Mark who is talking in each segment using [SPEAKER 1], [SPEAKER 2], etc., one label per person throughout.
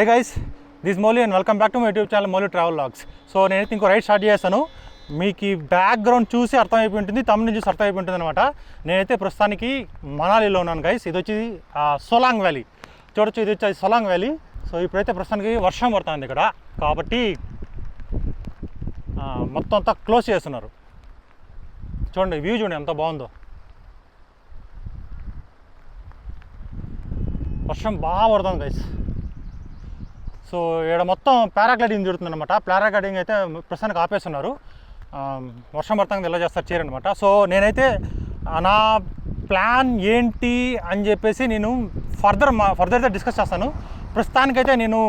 [SPEAKER 1] Hey guys, this Mouli and welcome back to my YouTube channel Mouli travel vlogs. So నేనైతే ఇంకో ride start చేస్తాను. మీకు ఈ బ్యాక్గ్రౌండ్ చూసి అర్థమైపోయి ఉంటుంది, తమిళ చూసి అర్థమైపోయి ఉంటుంది అనమాట. నేనైతే ప్రస్తుతానికి మనాలిలో ఉన్నాను గైస్. ఇది వచ్చి సోలాంగ్ వ్యాలీ చూడొచ్చు. ఇది వచ్చి సోలాంగ్ వ్యాలీ. సో ఇప్పుడైతే ప్రస్తుతానికి వర్షం పడుతుంది ఇక్కడ, కాబట్టి మొత్తం అంతా క్లోజ్ చేస్తున్నారు. చూడండి, వ్యూ చూడండి ఎంత బాగుందో. వర్షం బాగా పడుతుంది గైస్. సో ఇక్కడ మొత్తం పారాగ్లైడింగ్ జరుగుతుంది అనమాట. పారాగ్లైడింగ్ అయితే ప్రస్తుతానికి ఆపేస్తున్నారు. వర్షం పడుతుంది ఎలా చేస్తారు చేయరనమాట. సో నేనైతే నా ప్లాన్ ఏంటి అని చెప్పేసి నేను ఫర్దర్గా డిస్కస్ చేస్తాను. ప్రస్తుతానికైతే నేను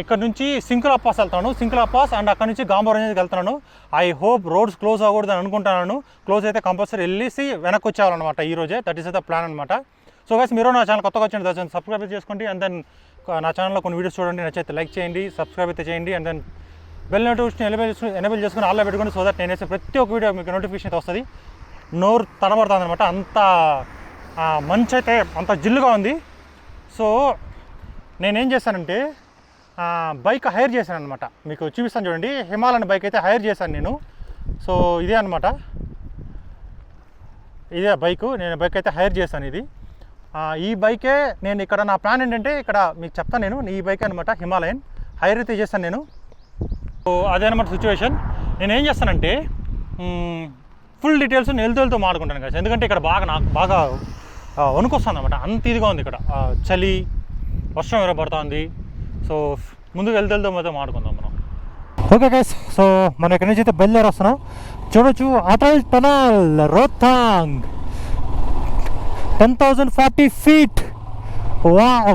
[SPEAKER 1] ఇక్కడ నుంచి సింకులా పాస్ వెళ్తాను. సింకులా పాస్ అండ్ అక్కడ నుంచి గాంబోరంజ్కి వెళ్తున్నాను. ఐ హోప్ రోడ్స్ క్లోజ్ అవ్వకూడదు అని అనుకుంటున్నాను. క్లోజ్ అయితే కంపల్సరీ వెళ్ళేసి వెనక్కి వచ్చేవాలన్నమాట ఈరోజే. దట్ ఈస్ ద ప్లాన్ అనమాట. సో గైస్, మీరు నా ఛానల్ కొత్తగా వచ్చిన దయచేసి సబ్స్క్రైబ్ చేసుకోండి. అండ్ దెన్ నా ఛానల్లో కొన్ని వీడియోస్ చూడండి, నచ్చితే లైక్ చేయండి, సబ్స్క్రైబ్ అయితే చేయండి. And then bell notification enable చేసుకుని ఆల్లో పెట్టుకోండి. సో దట్ నేను వేసే ప్రతి ఒక్క వీడియో మీకు నోటిఫికేషన్ అయితే వస్తుంది. నోరు తడబడుతుంది అనమాట, అంత మంచి అయితే అంత జిల్లుగా ఉంది. సో నేనేం చేశానంటే బైక్ హైర్ చేశాను అనమాట. మీకు చూపిస్తాను చూడండి. హిమాలయన్ బైక్ అయితే హైర్ చేశాను నేను. సో ఇదే అనమాట, ఇదే బైకు. నేను బైక్ అయితే హైర్ చేశాను. ఇది ఈ బైకే నేను ఇక్కడ నా ప్లాన్ ఏంటంటే ఇక్కడ మీకు చెప్తాను. నేను ఈ బైక్ అనమాట హిమాలయన్ హైర్ అయితే చేశాను నేను. సో అదే అనమాట సిచ్యువేషన్. నేను ఏం చేస్తానంటే ఫుల్ డీటెయిల్స్ నేను వెళ్తూ మాడుకుంటాను కదా. ఎందుకంటే ఇక్కడ నాకు బాగా వణుకొస్తుంది అనమాట. అంత ఇదిగా ఉంది ఇక్కడ, చలి, వర్షం ఎరబడుతుంది. సో ముందుకు వెళ్తూ మొత్తం మాడుకుందాం మనం. ఓకే గైస్, సో మనం ఇక్కడ నుంచి అయితే బయలుదేరి వస్తున్నాం. చూడొచ్చు, Atal tunnel Rohtang 10,040 feet. Wow!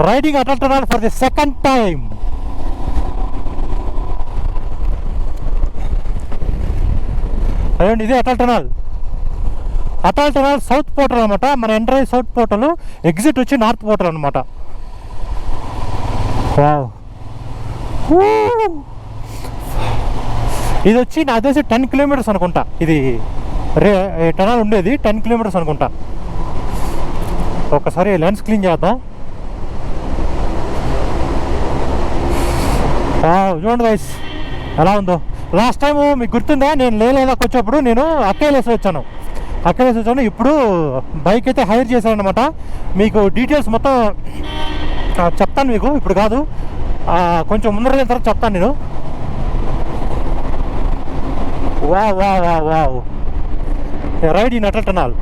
[SPEAKER 1] Riding Atal Tunnel for the second time. అయ్యండి, ఇదే Atal tunnel. Atal tunnel south portal అనమాట. మన ఎంటర్ అయ్యి సౌత్ పోర్టల్, ఎగ్జిట్ వచ్చి నార్త్ పోర్టల్ అనమాట. వావ్! ఇది వచ్చి నాకు తెలిసి 10 kilometers అనుకుంటా. ఇది టనల్ ఉండేది 10 kilometers అనుకుంటా. ఒకసారి లెన్స్ క్లీన్ చేద్దాం. చూడండి గైస్ ఎలా ఉందో. లాస్ట్ టైం మీకు గుర్తుందా, నేను లేదాకి వచ్చేప్పుడు నేను అక్కేలేసి వచ్చాను. ఇప్పుడు బైక్ అయితే హైర్ చేశాను అనమాట. మీకు డీటెయిల్స్ మొత్తం చెప్తాను. మీకు ఇప్పుడు కాదు, కొంచెం ముందర వెళ్ళిన తర్వాత చెప్తాను నేను. Wow ride in Atal tunnel.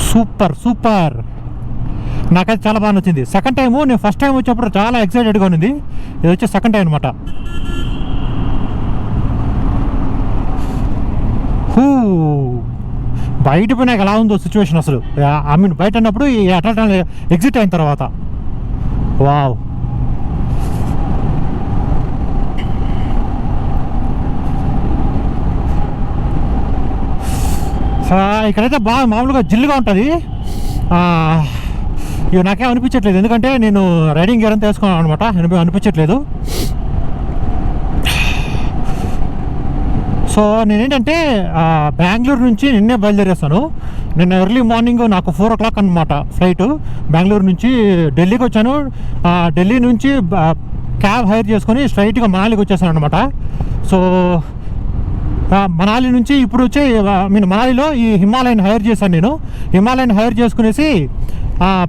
[SPEAKER 1] Super నాకైతే చాలా బాగా నచ్చింది. సెకండ్ టైము, నేను ఫస్ట్ టైం వచ్చినప్పుడు చాలా ఎక్సైటెడ్గా ఉంది. ఇది వచ్చి సెకండ్ టైం అనమాట. బయట పోయినాక ఎలా ఉందో సిచ్యువేషన్ అసలు. ఐ మీన్ బయట అన్నప్పుడు ఈ అటల్ టనల్ ఎగ్జిట్ అయిన తర్వాత. వావ్! ఇక్కడైతే బాగా మామూలుగా జిల్లుగా ఉంటుంది. ఇవి నాకేం అనిపించట్లేదు, ఎందుకంటే నేను రైడింగ్ గేర్ అంతా వేసుకున్నాను అనమాట. అనిపించట్లేదు. సో నేనేంటంటే బెంగళూరు నుంచి నిన్నే బయలుదేరేస్తాను. నిన్న ఎర్లీ మార్నింగ్ నాకు 4 o'clock అనమాట ఫ్లైట్. బెంగళూరు నుంచి ఢిల్లీకి వచ్చాను. ఢిల్లీ నుంచి క్యాబ్ హైర్ చేసుకొని స్ట్రైట్గా మనాలికి వచ్చేసాను అనమాట. సో మనాలి నుంచి ఇప్పుడు వచ్చి మనాలిలో ఈ హిమాలయన్ హైర్ చేశాను నేను. హిమాలయన్ హైర్ చేసుకునేసి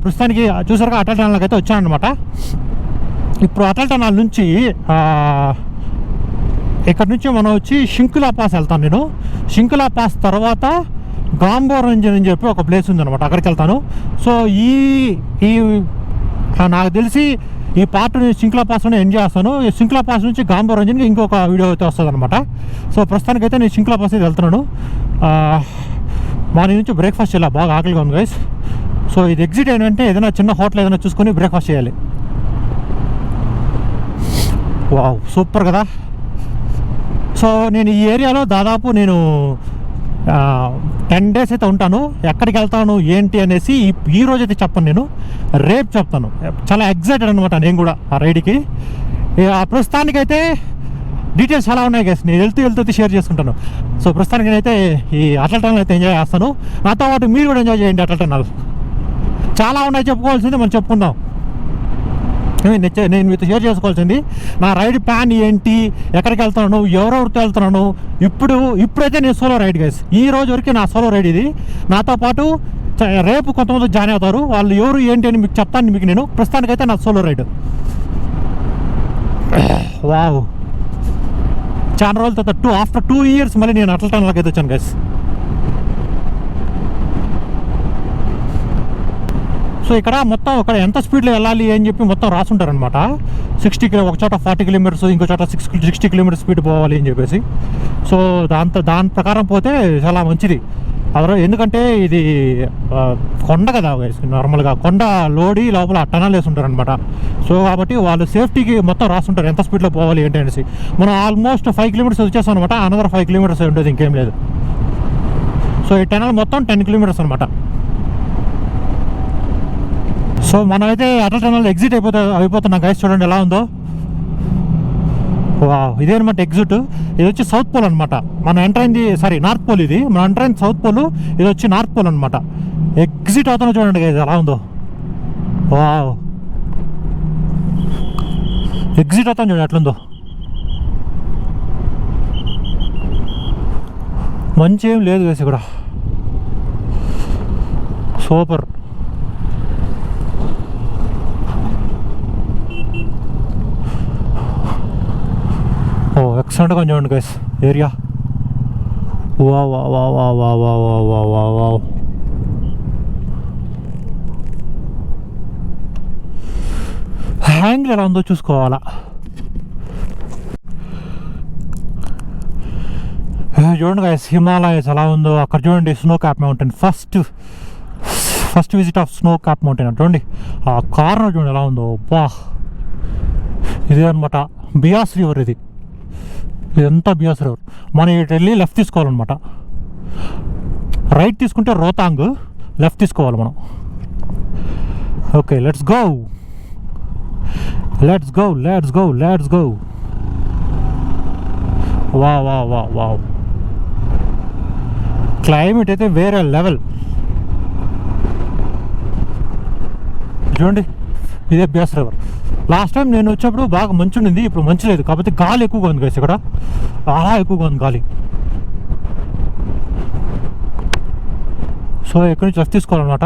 [SPEAKER 1] ప్రస్తుతానికి చూసారుగా అటల్ టనల్కి అయితే వచ్చాను అనమాట. ఇప్పుడు అటల్ టనల్ నుంచి ఇక్కడ నుంచి మనం వచ్చి షింకులా పాస్ వెళ్తాను నేను. షింకులా పాస్ తర్వాత గాంబోరంజన్ అని చెప్పి ఒక ప్లేస్ ఉందన్నమాట, అక్కడికి వెళ్తాను. సో ఈ నాకు తెలిసి ఈ పార్ట్ షింకులా పాస్లోనే ఎంజాయ్ చేస్తాను. ఈ షింకులా పాస్ నుంచి గాంబోరంజన్కి ఇంకొక వీడియో అయితే వస్తుంది అనమాట. సో ప్రస్తుతానికైతే నేను షింకులా పాస్ అయితే వెళ్తున్నాను. మార్నింగ్ నుంచి బ్రేక్ఫాస్ట్ చేయాలి, బాగా ఆకలిగా ఉంది గైస్. సో ఇది ఎగ్జిట్ అయినంటే ఏదైనా చిన్న హోటల్ ఏదైనా చూసుకొని బ్రేక్ఫాస్ట్ చేయాలి. వావ్, సూపర్ కదా. సో నేను ఈ ఏరియాలో దాదాపు నేను 10 days అయితే ఉంటాను. ఎక్కడికి వెళ్తాను ఏంటి అనేసి ఈ రోజైతే చెప్పను, నేను రేపు చెప్తాను. చాలా ఎగ్జైటెడ్ అనమాట నేను కూడా ఆ రైడ్కి. ప్రస్తుతానికైతే డీటెయిల్స్ చాలా ఉన్నాయి గైస్, నేను వెళ్తూ షేర్ చేసుకుంటాను. సో ప్రస్తుతానికి నేనైతే ఈ అటల్ టనల్ అయితే ఎంజాయ్ చేస్తాను. నాతో పాటు మీరు కూడా ఎంజాయ్ చేయండి అటల్ టనల్. చాలా ఉన్నాయి చెప్పుకోవాల్సింది, మనం చెప్పుకుందాం. నేను మీతో షేర్ చేసుకోవాల్సింది నా రైడ్ ప్లాన్ ఏంటి, ఎక్కడికి వెళ్తున్నాను, ఎవరెవరితో వెళ్తున్నాను. ఇప్పుడైతే నేను సోలో రైడ్ గైస్, ఈ రోజు వరకు నా సోలో రైడ్ ఇది. నాతో పాటు రేపు కొంతమంది జాయిన్ అవుతారు, వాళ్ళు ఎవరు ఏంటి అని మీకు చెప్తాను. మీకు నేను ప్రస్తుతానికైతే నా సోలో రైడ్. వావ్, చాలా రోజుల తర్వాత ఆఫ్టర్ 2 years మళ్ళీ నేను అటల్ టనల్కి అయితే వచ్చాను గైస్. సో ఇక్కడ మొత్తం ఎంత స్పీడ్లో వెళ్ళాలి అని చెప్పి మొత్తం రాసుంటారనమాట. 60 ఒక చోట 40 kilometers, ఇంకో చోట 60 kilometers స్పీడ్ పోవాలి అని చెప్పేసి. సో దాని ప్రకారం పోతే చాలా మంచిది. ఎందుకంటే ఇది కొండ కదా నార్మల్గా, కొండ లోడి లోపల టనల్ వేసి ఉంటారు అనమాట. సో కాబట్టి వాళ్ళు సేఫ్టీకి మొత్తం రాస్తుంటారు ఎంత స్పీడ్లో పోవాలి ఏంటి అనేసి. మనం ఆల్మోస్ట్ 5 kilometers వచ్చేస్తాం అనమాట. అనదర్ 5 kilometers ఉంటుంది, ఇంకేం లేదు. సో ఈ టనల్ మొత్తం 10 kilometers అనమాట. సో మనమైతే అటల్ టనల్ ఎగ్జిట్ అయిపోతున్నాం గైస్. చూడండి ఎలా ఉందో. ఇదే అనమాట ఎగ్జిట్. ఇది వచ్చి సౌత్ పోల్ అనమాట. మనం ఎంటర్ అయింది నార్త్ పోల్. ఇది మనం ఎంటర్ అయింది సౌత్ పోల్, ఇది వచ్చి నార్త్ పోల్ అనమాట. ఎగ్జిట్ అవుతున్నా చూడండి గైస్ ఎలా ఉందో. వావ్, ఎగ్జిట్ అవుతాను చూడండి ఎట్లుందో. మంచి ఏం లేదు గైస్ ఇక్కడ. సూపర్. ఎక్సలెంట్గా చూడండి గైస్ ఏరియా. వా వా వా వా వా వా వా వా వా వా. హ్యాంగ్ ఎలా ఉందో చూసుకోవాలా. చూడండి గైస్ హిమాలయస్ ఎలా ఉందో. అక్కడ చూడండి snow cap mountain. First visit of snow cap mountain చూడండి. ఆ కార్నర్ చూడండి ఎలా ఉందో. బా, ఇదే అనమాట బియాస్ రివర్. ఇదంతా బియాస్ రివర్. మనం ఇటు వెళ్ళి లెఫ్ట్ తీసుకోవాలన్నమాట. రైట్ తీసుకుంటే రోతాంగ్, లెఫ్ట్ తీసుకోవాలి మనం. Okay, let's go. వా. క్లైమేట్ అయితే వేరే లెవెల్ చూడండి. ఇదే బియాస్ రివర్. లాస్ట్ టైం నేను వచ్చేప్పుడు బాగా మంచు ఉండింది, ఇప్పుడు మంచు లేదు. కాకపోతే గాలి ఎక్కువగా ఉంది గైస్ ఇక్కడ, చాలా ఎక్కువగా ఉంది గాలి. సో ఎక్కడి నుంచి లెఫ్ట్ తీసుకోవాలన్నమాట.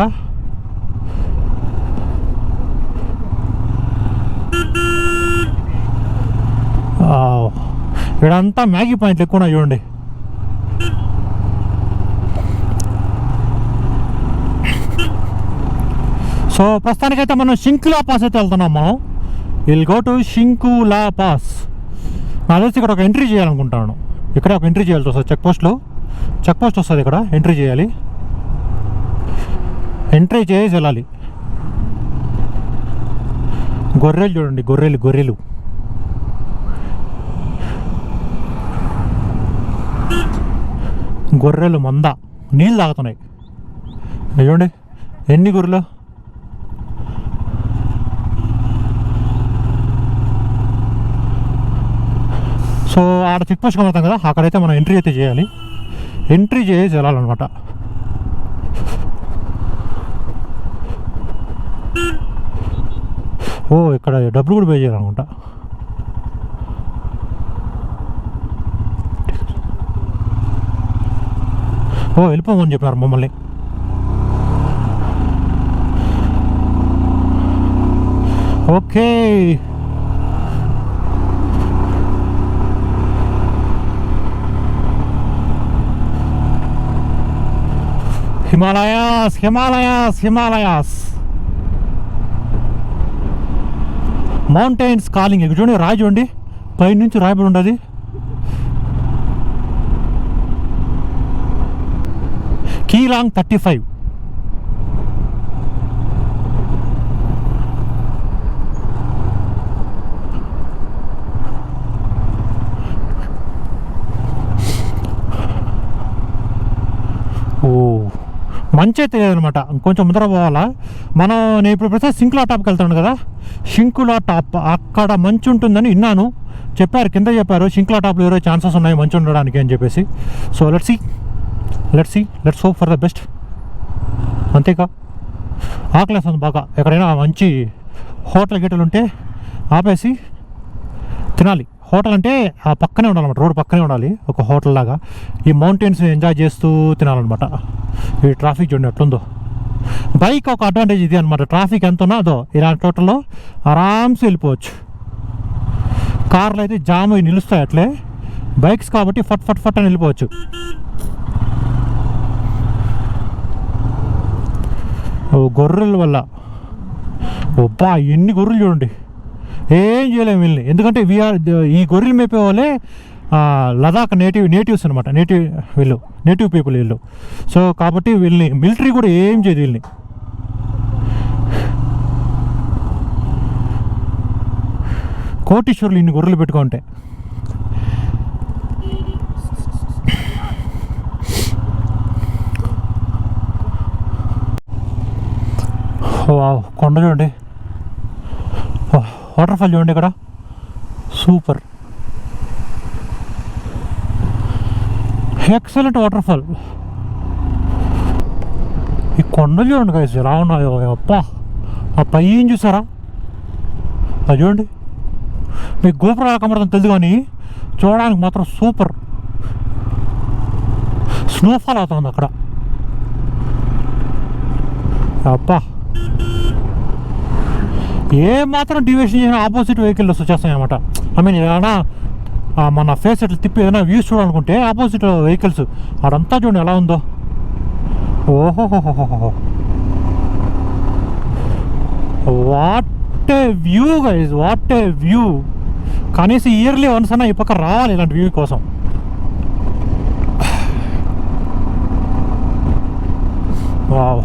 [SPEAKER 1] ఇక్కడంతా మ్యాగీ పాయింట్లు ఎక్కువ ఉన్నాయి చూడండి. సో ప్రస్తుతానికైతే మనం షింకులా పాస్ అయితే వెళ్తున్నాం. మనం will go to Shinkula pass. నాకు తెలిసి ఇక్కడ ఒక ఎంట్రీ చేయాలనుకుంటాను. ఇక్కడ ఒక ఎంట్రీ చేయాల్సి వస్తుంది. చెక్ పోస్ట్ వస్తుంది ఇక్కడ. ఎంట్రీ చేయాలి. ఎంట్రీ చేసి వెళ్ళాలి. గొర్రెలు చూడండి, గొర్రెలు మంద నీళ్ళు తాగుతున్నాయి చూడండి. ఎన్ని గొర్రెలు. సో ఆడ చెక్ పోస్ట్ కనబడతాం కదా, అక్కడైతే మనం ఎంట్రీ అయితే చేయాలి. ఎంట్రీ చేసి వెళ్ళాలన్నమాట. ఇక్కడ డబ్బులు కూడా పే చేయాలనుకుంటా. వెళ్ళిపోమని చెప్పినారు మమ్మల్ని. Okay, Himalayas mountains calling. చూడండి రాయి చూడండి, పైనుంచి రాయబడి ఉండదు. కీలాంగ్ 35. మంచి అయితే లేదనమాట, కొంచెం ముందర పోవాలా. నేను ఇప్పుడు ప్రస్తుతం సింకులా టాప్కి వెళ్తాను కదా. సింకులా టాప్ అక్కడ మంచు ఉంటుందని విన్నాను, చెప్పారు, కింద చెప్పారు శింకులా టాప్లో ఏరో ఛాన్సెస్ ఉన్నాయి మంచి ఉండడానికి అని చెప్పేసి. So let's hope for the best. అంతేకా ఆకలేస్తుంది బాగా. ఎక్కడైనా మంచి హోటల్ గిటలు ఉంటే ఆపేసి తినాలి. హోటల్ అంటే ఆ పక్కనే ఉండాలన్నమాట, రోడ్డు పక్కనే ఉండాలి ఒక హోటల్ లాగా. ఈ మౌంటైన్స్ ఎంజాయ్ చేస్తూ తినాలన్నమాట. ఈ ట్రాఫిక్ చూడండి ఎట్లుందో. బైక్ ఒక అడ్వాంటేజ్ ఇది అనమాట, ట్రాఫిక్ ఎంత ఉన్నదో ఇలాంటి చోట్లలో ఆరామ్స్ వెళ్ళిపోవచ్చు. కార్లు అయితే జామ్ అయి నిలుస్తాయి అట్లే, బైక్స్ కాబట్టి ఫట్ ఫట్ ఫట్ అని వెళ్ళిపోవచ్చు. గొర్రెల వల్ల ఒబ్బా ఎన్ని గొర్రెలు చూడండి. ఏం చేయలేము వీళ్ళని, ఎందుకంటే ఈ గొర్రెలు మేపే వాళ్ళే లదాఖ్ నేటివ్స్ అనమాట. నేటివ్ పీపుల్ వీళ్ళు. సో కాబట్టి వీళ్ళని మిలిటరీ కూడా ఏం చేయదు వీళ్ళని. కోటీశ్వరులు ఇన్ని గొర్రెలు పెట్టుకుంటే. కొండ చూడండి, వాటర్ ఫాల్ చూడండి ఇక్కడ, సూపర్ ఎక్సలెంట్ వాటర్ ఫాల్. ఈ కొండలు చూడండి గైస్ ఎలా ఉన్నాయో. అప్పా ఆ పై ఏం చూసారా, అది చూడండి. మీకు గోపురం కమరదని తెలుసు కానీ చూడడానికి మాత్రం సూపర్. స్నోఫాల్ అవుతుంది అక్కడ. అప్పా ఏ మాత్రం డివియేషన్ చేసిన ఆపోజిట్ వెహికల్స్ వచ్చేస్తాయి అనమాట. ఐ మీన్ ఏదైనా మన ఫేస్ ఎట్లా తిప్పి ఏదైనా వ్యూస్ చూడాలనుకుంటే ఆపోజిట్ వెహికల్స్ అదంతా చూడండి ఎలా ఉందో. ఓహోహోహోహో, what a view guys, what a view. కనీసం ఇయర్లీ వన్స్ అన్నా ఈ పక్క రావాలి ఇలాంటి వ్యూ కోసం.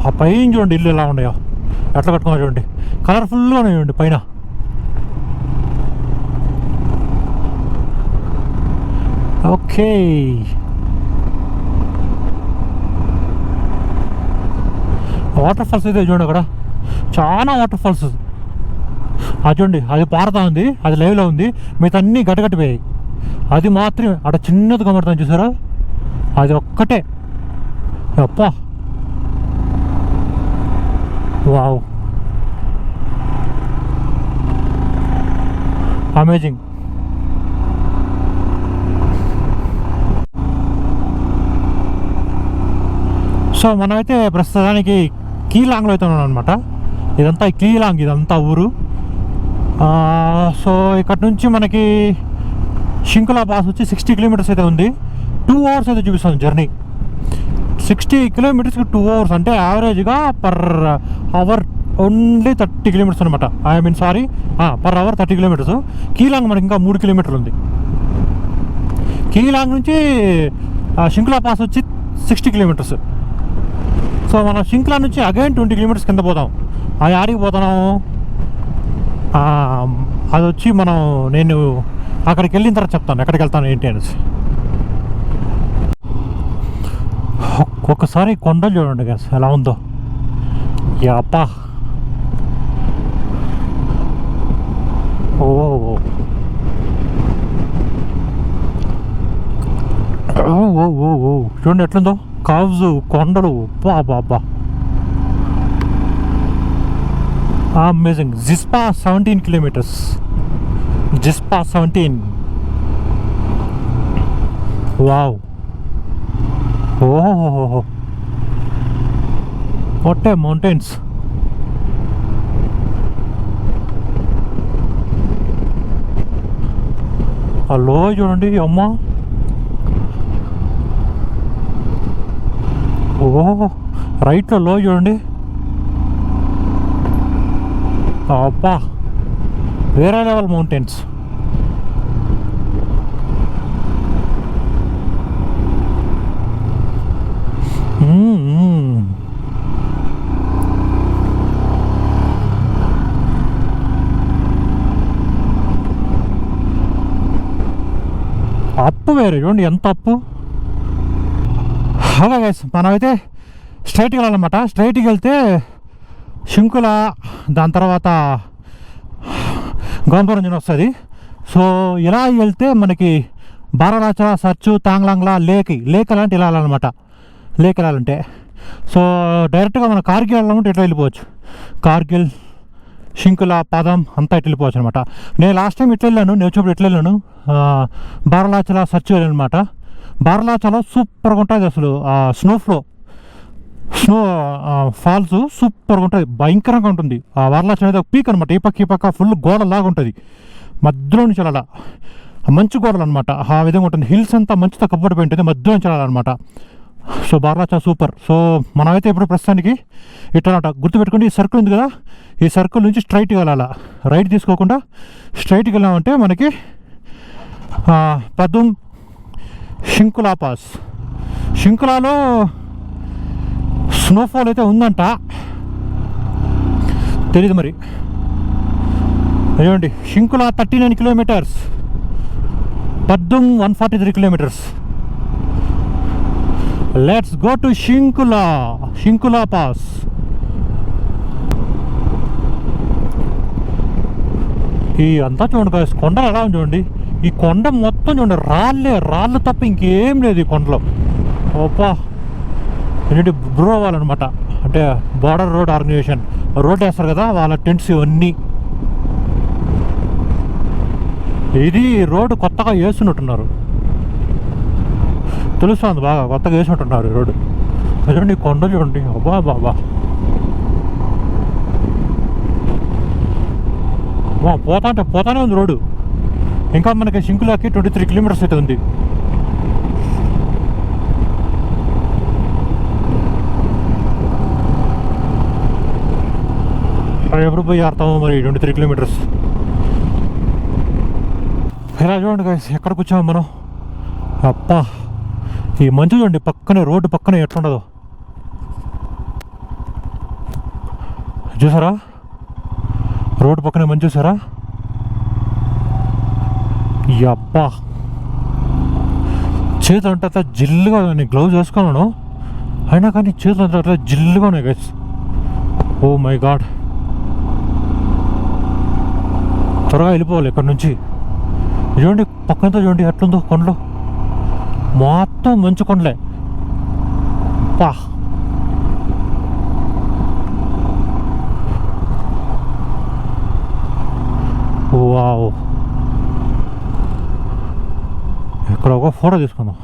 [SPEAKER 1] ఆ పైన చూడండి ఇల్లు ఎలా ఉన్నాయో, ఎట్లా కట్టుకున్నా చూడండి, కలర్ఫుల్గా ఉన్నాయి చూడండి పైన. ఓకే వాటర్ ఫాల్స్ అయితే చూడండి అక్కడ చాలా వాటర్ ఫాల్స్. అది చూడండి, అది పారుతా ఉంది, అది లైవ్లో ఉంది. మిగతా అన్నీ గట్టగట్టిపోయాయి. అది మాత్రమే అక్కడ చిన్నది కనబడుతుంది చూసారా, అది ఒక్కటే. అప్పా వావ్, అమేజింగ్. సో మనమైతే ప్రస్తుతానికి కీలాంగ్లో అయితే ఉన్నాం అనమాట. ఇదంతా కీలాంగ్, ఇదంతా ఊరు. సో ఇక్కడ నుంచి మనకి శింకులా పాస్ వచ్చి 60 కిలోమీటర్స్ అయితే ఉంది. 2 అవర్స్ అయితే చూపిస్తుంది జర్నీ. 60 కిలోమీటర్స్కి 2 అవర్స్ అంటే యావరేజ్గా పర్ అవర్ ఓన్లీ 30 కిలోమీటర్స్ అనమాట. I mean sorry, per hour 30 kilometres. Keylong మనకి ఇంకా 3 కిలోమీటర్లు ఉంది. కీలాంగ్ నుంచి శింకులా పాస్ వచ్చి 60 కిలోమీటర్స్. సో మనం శింకులా నుంచి అగైన్ 20 కిలోమీటర్స్ కింద పోతాం. అది ఆడికి పోతున్నాము, అది వచ్చి నేను అక్కడికి వెళ్ళిన తర్వాత చెప్తాను ఎక్కడికి వెళ్తాను ఏంటి అనేసి. ఒక్కసారి కొండలు చూడండి గైస్ ఎలా ఉందో. యాపా ఓ ఓ ఓ ఓ చూడండి ఎట్లుందో కావ్స్, కొండలు. బాబా amazing. Jispa 17 kilometres, Jispa 17. Wow, ఓహో వాట్ ఏ మౌంటైన్స్. ఆ లోయ చూడండి అమ్మా. ఓహో రైట్లో లోయ చూడండి. అబ్బా వేరే లెవెల్ మౌంటైన్స్. అప్పు వేరే చూడండి ఎంత అప్పు. ఓకే గైస్ మనమైతే స్ట్రైట్కి వెళ్ళాలన్నమాట. స్ట్రైట్కి వెళ్తే శింకుల, దాని తర్వాత గోంపరంజన్ వస్తుంది. సో ఇలా వెళ్తే మనకి బారాలాచల సర్చు తాంగ్లాంగ్లా లేక్ అలాంటి వెళ్ళాలన్నమాట. లేక్ వెళ్ళాలంటే సో డైరెక్ట్గా మన కార్గిల్ వెళ్ళాలంటే ఇట్లా వెళ్ళిపోవచ్చు. కార్గిల్, షింకులా, పాదం అంతా ఇట్లా వెళ్ళిపోవచ్చు అనమాట. నేను లాస్ట్ టైం ఇట్లా వెళ్ళాను, నేను వచ్చినప్పుడు ఇట్లా వెళ్ళాను. బారాలాచల సర్చ్ వెళ్ళాను అనమాట. బారాలాచల సూపర్గా ఉంటుంది అసలు. స్నో ఫాల్స్ సూపర్గా ఉంటుంది, భయంకరంగా ఉంటుంది. ఆ బారాలాచల అనేది ఒక పీక్ అనమాట. ఈ పక్క ఫుల్ గోడలాగా ఉంటుంది, మధ్యలో నుంచి అలా మంచు గోడలు అనమాట. ఆ విధంగా ఉంటుంది. హిల్స్ అంతా మంచుతో కప్పబడిపోయి ఉంటుంది, మధ్యలో నుంచి వెళ్ళాలన్నమాట. So బారాలాచల super. సో మనమైతే ఇప్పుడు ప్రస్తుతానికి ఇట్లా గుర్తుపెట్టుకోండి, ఈ సర్కిల్ ఉంది కదా, ఈ సర్కిల్ నుంచి స్ట్రైట్గా వెళ్ళాలా, రైట్ తీసుకోకుండా స్ట్రైట్గా వెళ్ళామంటే మనకి పదుం షింకులా పాస్. షింకులాలో స్నోఫాల్ అయితే ఉందంట, తెలీదు మరి. అయ్యండి, Shinkula 39 kilometres, Padum 143 kilometres. Let's go to Shinkula pass. ఈ అంతా చూడండి, కొండలు ఎలా ఉంది చూడండి. ఈ కొండ మొత్తం చూడండి, రాళ్ళు తప్ప ఇంకేం లేదు ఈ కొండలో. ఓపా, ఏంటంటే బ్రో అవ్వాలన్నమాట. అంటే బార్డర్ రోడ్ ఆర్గనైజేషన్ రోడ్ వేస్తారు కదా, వాళ్ళ టెంట్స్ ఇవన్నీ. ఇది రోడ్డు కొత్తగా వేస్తున్నట్టున్నారు, తెలుస్తుంది బాగా, కొత్తగా వేసినట్టున్నారు ఈ రోడ్డు. చూడండి కొండ చూడండి, అబ్బా బాబా, పోతానే ఉంది రోడ్డు. ఇంకా మనకి షింకులాకి 23 కిలోమీటర్స్ అయితే ఉంది. ఎప్పుడు పోయి ఆడతాము మరి 23 కిలోమీటర్స్. ఇలా చూడండి గైస్, ఎక్కడికి వచ్చాము మనం. అప్పా, ఈ మంచు చూడండి పక్కనే, రోడ్డు పక్కనే ఎట్లుండదో చూసారా, రోడ్డు పక్కనే మంచు చూసారా. అబ్బా, చేతులు అంటే అట్లా జిల్లుగా, నేను గ్లౌజ్ వేసుకున్నాను అయినా కానీ చేతులు అంటే అట్లా జిల్లుగా ఉన్నాయి గైస్. ఓ మై గాడ్, త్వరగా వెళ్ళిపోవాలి ఇక్కడ నుంచి. చూడండి పక్కంతా చూడండి ఎట్లుందో, కొండలు మొత్తం మంచు కొండలే. పా, వావ్, ఇక్కడ ఒక ఫోటో తీసుకుందాం.